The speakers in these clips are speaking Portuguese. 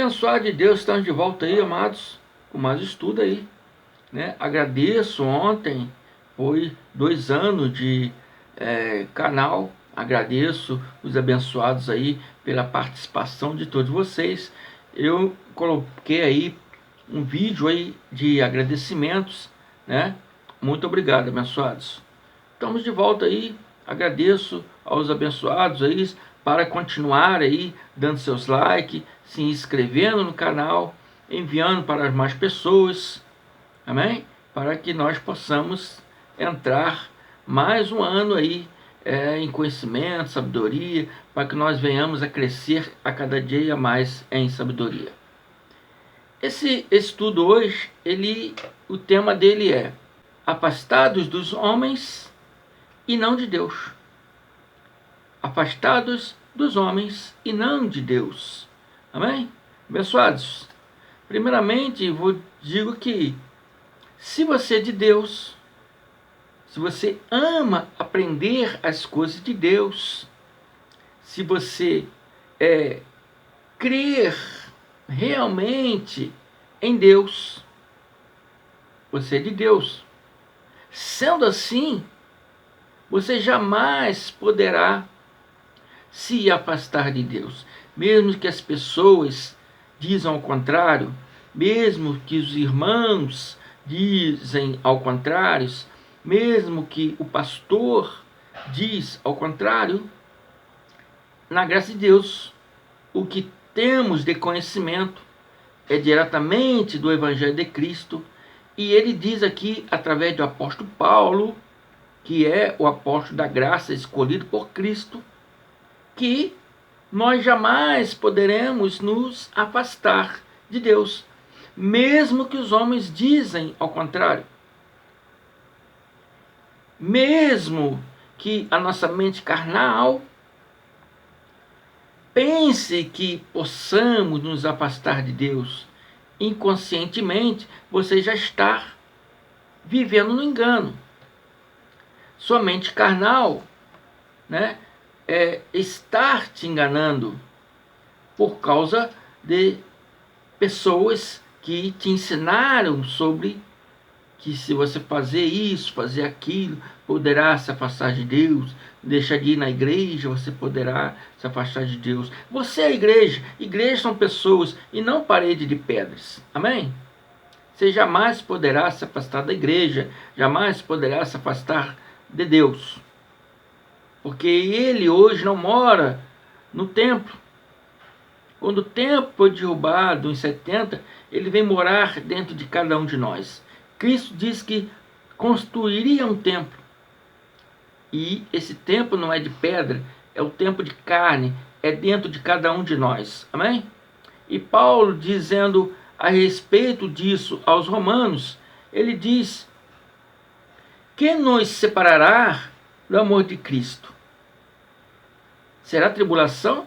Abençoado de Deus, estamos de volta aí, amados, com mais estudo aí, né? Agradeço ontem, foi 2 anos de canal, agradeço os abençoados aí pela participação de todos vocês. Eu coloquei aí um vídeo aí de agradecimentos, né? Muito obrigado, abençoados. Estamos de volta aí, agradeço aos abençoados aí para continuar aí dando seus likes, se inscrevendo no canal, enviando para as mais pessoas, amém? Para que nós possamos entrar mais um ano aí em conhecimento, sabedoria, para que nós venhamos a crescer a cada dia mais em sabedoria. Esse estudo hoje, o tema dele é afastados dos homens e não de Deus. Afastados dos homens e não de Deus. Amém? Abençoados, primeiramente digo que se você é de Deus, se você ama aprender as coisas de Deus, se você crer realmente em Deus, você é de Deus. Sendo assim, você jamais poderá se afastar de Deus. Mesmo que as pessoas dizem ao contrário, mesmo que os irmãos dizem ao contrário, mesmo que o pastor diz ao contrário, na graça de Deus, o que temos de conhecimento é diretamente do Evangelho de Cristo, e ele diz aqui, através do apóstolo Paulo, que é o apóstolo da graça escolhido por Cristo, que nós jamais poderemos nos afastar de Deus, mesmo que os homens dizem ao contrário. Mesmo que a nossa mente carnal pense que possamos nos afastar de Deus, inconscientemente você já está vivendo no engano. Sua mente carnal, né, estar te enganando por causa de pessoas que te ensinaram sobre que se você fazer isso, fazer aquilo, poderá se afastar de Deus. Deixar de ir na igreja, você poderá se afastar de Deus. Você é a igreja. Igrejas são pessoas e não parede de pedras. Amém? Você jamais poderá se afastar da igreja, jamais poderá se afastar de Deus. Porque ele hoje não mora no templo. Quando o templo foi derrubado em 70, ele vem morar dentro de cada um de nós. Cristo diz que construiria um templo. E esse templo não é de pedra, é o templo de carne, é dentro de cada um de nós. Amém? E Paulo, dizendo a respeito disso aos romanos, ele diz: quem nos separará do amor de Cristo? Será tribulação?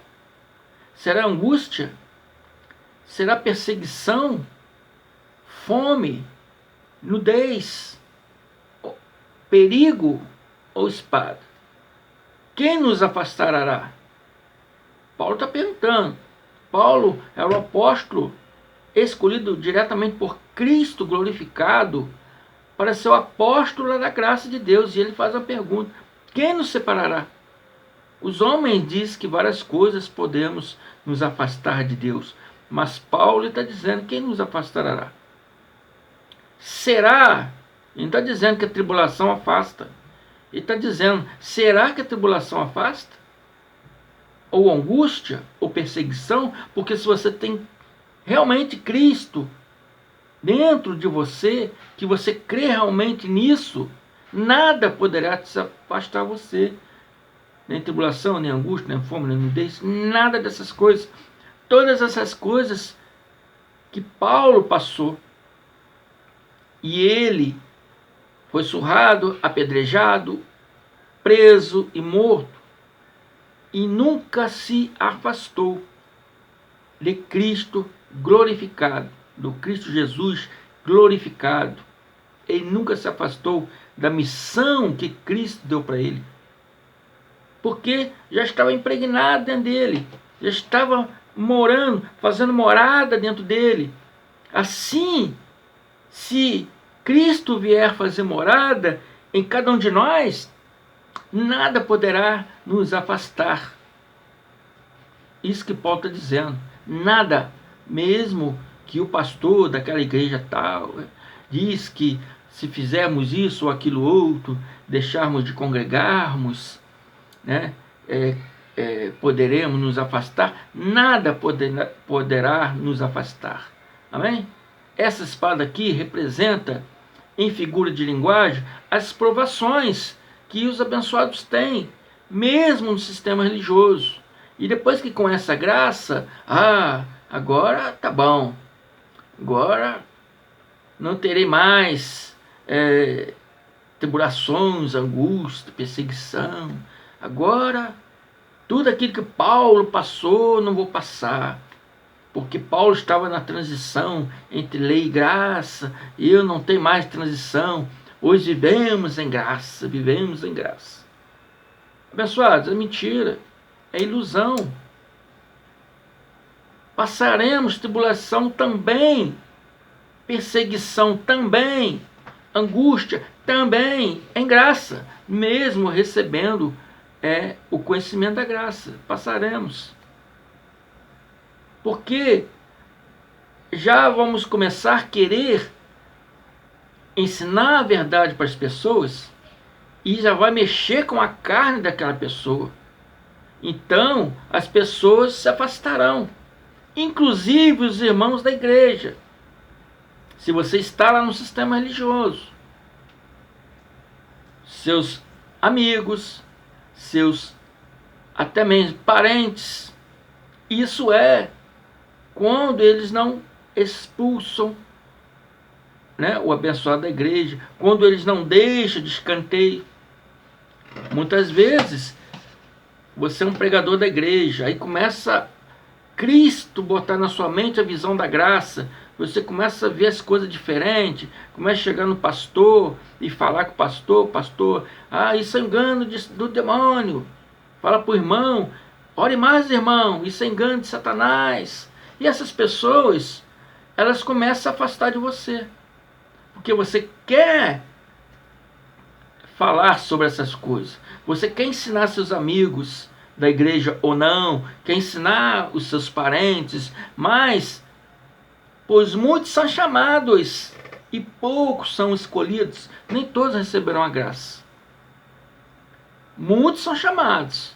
Será angústia? Será perseguição? Fome? Nudez? Perigo ou espada? Quem nos afastará? Paulo está perguntando. Paulo é o apóstolo escolhido diretamente por Cristo glorificado para ser o apóstolo da graça de Deus. E ele faz a pergunta: quem nos separará? Os homens dizem que várias coisas podemos nos afastar de Deus, mas Paulo está dizendo: quem nos afastará? Será? Ele está dizendo que a tribulação afasta. Ele está dizendo: será que a tribulação afasta? Ou angústia? Ou perseguição? Porque se você tem realmente Cristo dentro de você, que você crê realmente nisso, nada poderá te afastar você. Nem tribulação, nem angústia, nem fome, nem nudez, nada dessas coisas. Todas essas coisas que Paulo passou. E ele foi surrado, apedrejado, preso e morto. E nunca se afastou de Cristo glorificado, do Cristo Jesus glorificado. Ele nunca se afastou da missão que Cristo deu para ele. Porque já estava impregnado dentro dele, já estava morando, fazendo morada dentro dele. Assim, se Cristo vier fazer morada em cada um de nós, nada poderá nos afastar. Isso que Paulo está dizendo. Nada. Mesmo que o pastor daquela igreja tal diz que se fizermos isso ou aquilo outro, deixarmos de congregarmos, né, poderemos nos afastar. Nada poderá nos afastar. Amém? Essa espada aqui representa, em figura de linguagem, as provações que os abençoados têm, mesmo no sistema religioso. E depois que com essa graça, agora tá bom, agora não terei mais tribulações, angústia, perseguição. Agora, tudo aquilo que Paulo passou, não vou passar. Porque Paulo estava na transição entre lei e graça, e eu não tenho mais transição. Hoje vivemos em graça, vivemos em graça. Abençoados, é mentira, é ilusão. Passaremos tribulação também, perseguição também, angústia também, em graça, mesmo recebendo o conhecimento da graça. Passaremos. Porque já vamos começar a querer ensinar a verdade para as pessoas e já vai mexer com a carne daquela pessoa. Então, as pessoas se afastarão, inclusive os irmãos da igreja. Se você está lá no sistema religioso, seus amigos, seus até mesmo parentes, isso quando eles não expulsam, né, o abençoado da igreja, quando eles não deixam de escanteio. Muitas vezes você é um pregador da igreja, aí começa Cristo botar na sua mente a visão da graça, você começa a ver as coisas diferentes, começa a chegar no pastor e falar com o pastor, isso é engano do demônio. Fala para o irmão, ore mais, irmão, isso é engano de Satanás. E essas pessoas, elas começam a afastar de você, porque você quer falar sobre essas coisas, você quer ensinar seus amigos da igreja ou não, quer ensinar os seus parentes, mas pois muitos são chamados e poucos são escolhidos, nem todos receberão a graça. Muitos são chamados,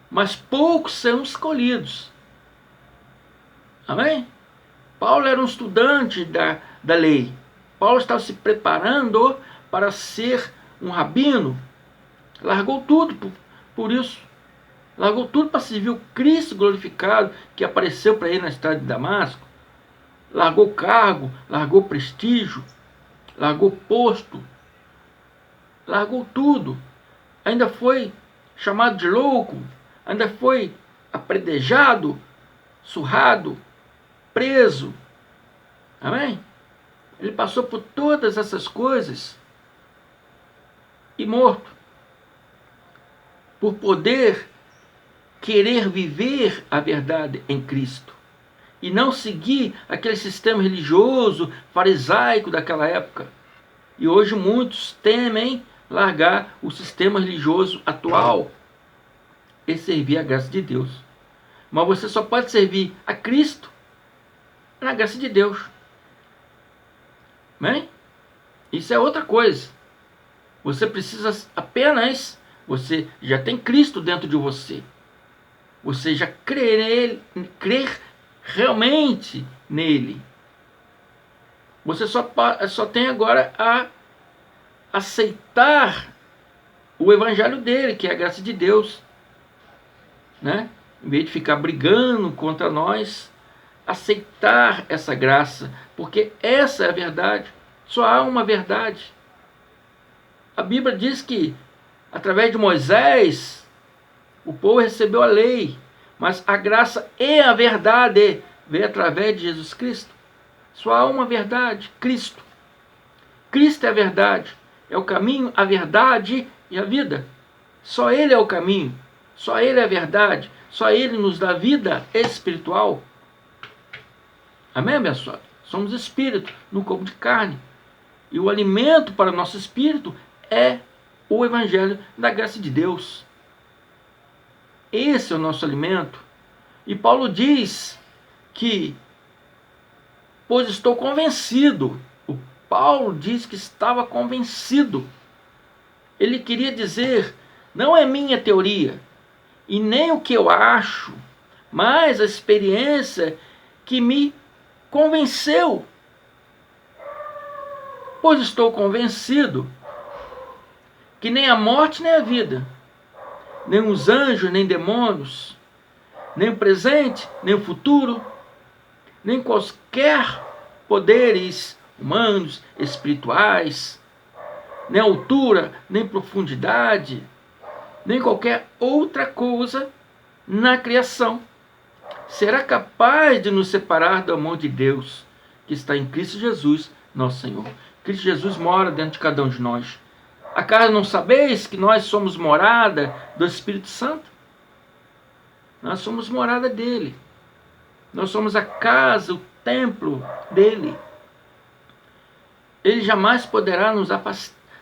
mas poucos são escolhidos. Amém? Paulo era um estudante da lei. Paulo estava se preparando para ser um rabino. Largou tudo por isso. Largou tudo para servir o Cristo glorificado que apareceu para ele na estrada de Damasco. Largou cargo, largou prestígio, largou posto, largou tudo. Ainda foi chamado de louco, ainda foi apredejado, surrado, preso. Amém? Ele passou por todas essas coisas e morto, por poder querer viver a verdade em Cristo e não seguir aquele sistema religioso farisaico daquela época. E hoje muitos temem largar o sistema religioso atual e servir a graça de Deus. Mas você só pode servir a Cristo na graça de Deus. Amém? Isso é outra coisa. Você precisa apenas, você já tem Cristo dentro de você. Você já crer realmente nele. Você só tem agora a aceitar o evangelho dele, que é a graça de Deus, né? Em vez de ficar brigando contra nós, aceitar essa graça, porque essa é a verdade. Só há uma verdade. A Bíblia diz que através de Moisés o povo recebeu a lei, mas a graça e a verdade veio através de Jesus Cristo. Só há uma verdade, Cristo. Cristo é a verdade, é o caminho, a verdade e a vida. Só Ele é o caminho. Só Ele é a verdade. Só Ele nos dá vida espiritual. Amém, abençoado? Somos espírito no corpo de carne. E o alimento para o nosso espírito é o Evangelho da graça de Deus. Esse é o nosso alimento. E Paulo diz que, pois estou convencido. O Paulo diz que estava convencido. Ele queria dizer, não é minha teoria, e nem o que eu acho, mas a experiência que me convenceu. Pois estou convencido que nem a morte nem a vida, nem os anjos nem demônios, nem o presente nem o futuro, nem quaisquer poderes humanos, espirituais, nem altura, nem profundidade, nem qualquer outra coisa na criação será capaz de nos separar do amor de Deus que está em Cristo Jesus, nosso Senhor. Cristo Jesus mora dentro de cada um de nós. Acaso não sabeis que nós somos morada do Espírito Santo? Nós somos morada dele. Nós somos a casa, o templo dele. Ele jamais poderá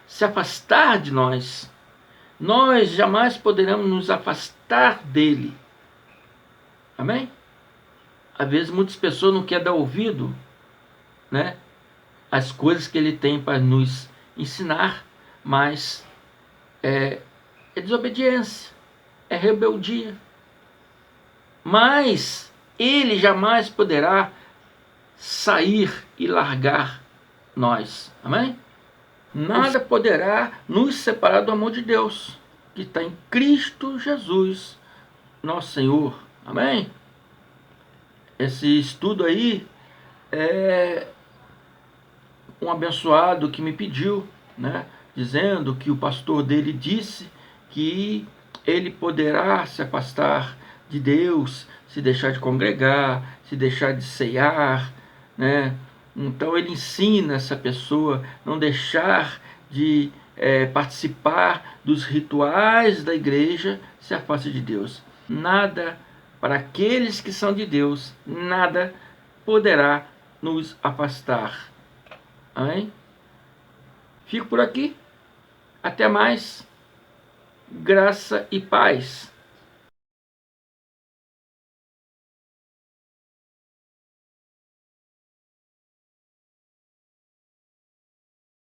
se afastar de nós. Nós jamais poderemos nos afastar dele. Amém? Às vezes muitas pessoas não querem dar ouvido, né, às coisas que ele tem para nos ensinar, mas é desobediência, é rebeldia. Mas ele jamais poderá sair e largar nós. Amém? Nada poderá nos separar do amor de Deus, que está em Cristo Jesus, nosso Senhor. Amém? Esse estudo aí é um abençoado que me pediu, né, dizendo que o pastor dele disse que ele poderá se afastar de Deus, se deixar de congregar, se deixar de ceiar, né? Então ele ensina essa pessoa não deixar de participar dos rituais da igreja, se afaste de Deus. Nada, para aqueles que são de Deus, nada poderá nos afastar. Amém? Fico por aqui. Até mais. Graça e paz.